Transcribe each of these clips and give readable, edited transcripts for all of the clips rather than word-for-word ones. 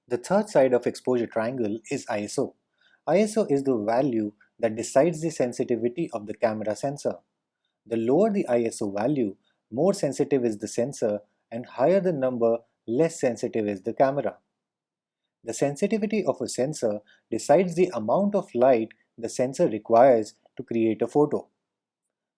The third side of exposure triangle is ISO. ISO is the value that decides the sensitivity of the camera sensor. The lower the ISO value, more sensitive is the sensor, and higher the number, less sensitive is the camera. The sensitivity of a sensor decides the amount of light the sensor requires to create a photo.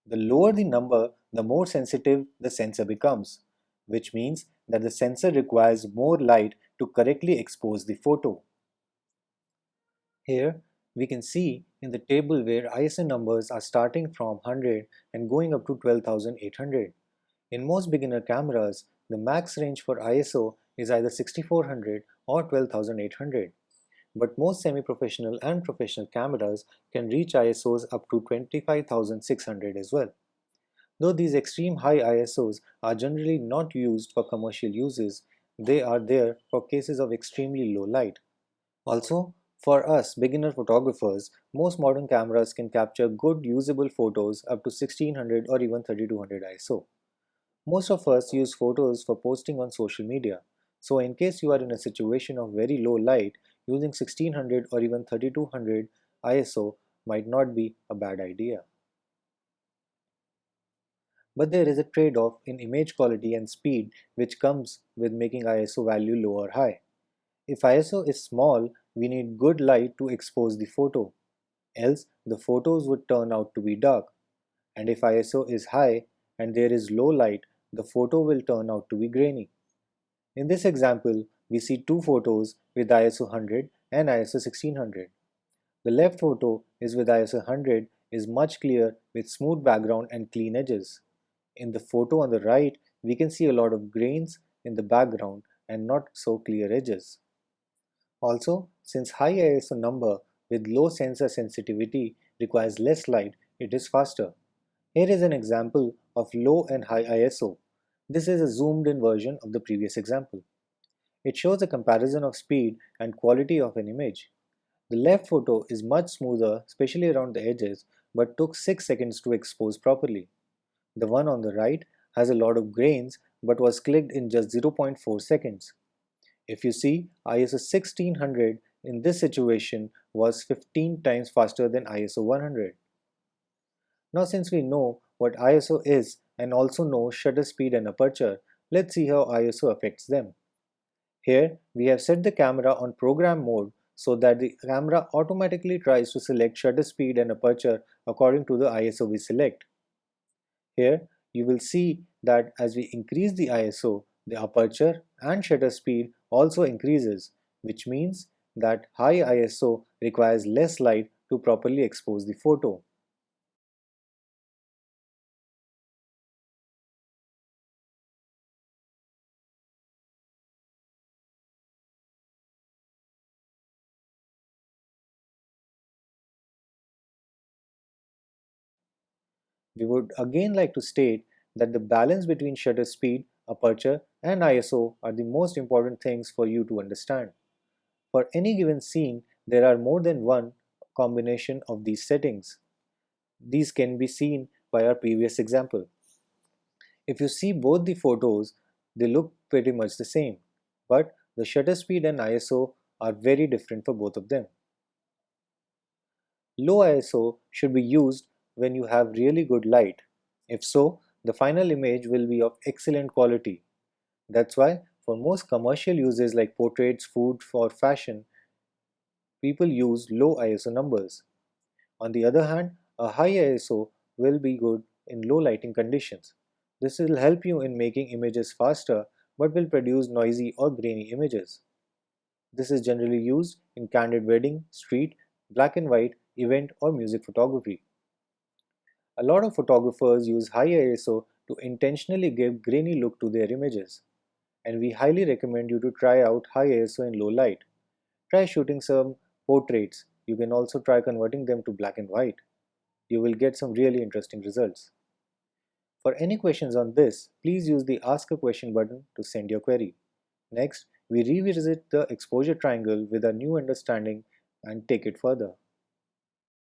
The lower the number, the more sensitive the sensor becomes, which means that the sensor requires more light to correctly expose the photo. Here we can see in the table where ISO numbers are starting from 100 and going up to 12,800. In most beginner cameras, the max range for ISO is either 6400 or 12,800. But most semi-professional and professional cameras can reach ISOs up to 25,600 as well. Though these extreme high ISOs are generally not used for commercial uses, they are there for cases of extremely low light. Also, for us beginner photographers, most modern cameras can capture good usable photos up to 1600 or even 3200 ISO. Most of us use photos for posting on social media, so in case you are in a situation of very low light, using 1600 or even 3200 ISO might not be a bad idea. But there is a trade-off in image quality and speed which comes with making ISO value low or high. If ISO is small, we need good light to expose the photo, else the photos would turn out to be dark. And if ISO is high and there is low light, the photo will turn out to be grainy. In this example, we see two photos with ISO 100 and ISO 1600. The left photo is with ISO 100 is much clearer with smooth background and clean edges. In the photo on the right, we can see a lot of grains in the background and not so clear edges. Also, since high ISO number with low sensor sensitivity requires less light, it is faster. Here is an example of low and high ISO. This is a zoomed in version of the previous example. It shows a comparison of speed and quality of an image. The left photo is much smoother, especially around the edges, but took 6 seconds to expose properly. The one on the right has a lot of grains but was clicked in just 0.4 seconds. If you see, ISO 1600 in this situation was 15 times faster than ISO 100. Now since we know what ISO is and also know shutter speed and aperture, let's see how ISO affects them. Here we have set the camera on program mode so that the camera automatically tries to select shutter speed and aperture according to the ISO we select. Here you will see that as we increase the ISO, the aperture and shutter speed also increases, which means that high ISO requires less light to properly expose the photo. We would again like to state that the balance between shutter speed, aperture, and ISO are the most important things for you to understand. For any given scene, there are more than one combination of these settings. These can be seen by our previous example. If you see both the photos, they look pretty much the same, but the shutter speed and ISO are very different for both of them. Low ISO should be used when you have really good light. If so, the final image will be of excellent quality. That's why for most commercial uses like portraits, food, or fashion, people use low ISO numbers. On the other hand, a high ISO will be good in low lighting conditions. This will help you in making images faster but will produce noisy or grainy images. This is generally used in candid wedding, street, black and white, event or music photography. A lot of photographers use high ISO to intentionally give grainy look to their images, and we highly recommend you to try out high ISO in low light. Try shooting some portraits. You can also try converting them to black and white. You will get some really interesting results. For any questions on this, please use the Ask a Question button to send your query. Next, we revisit the exposure triangle with a new understanding and take it further.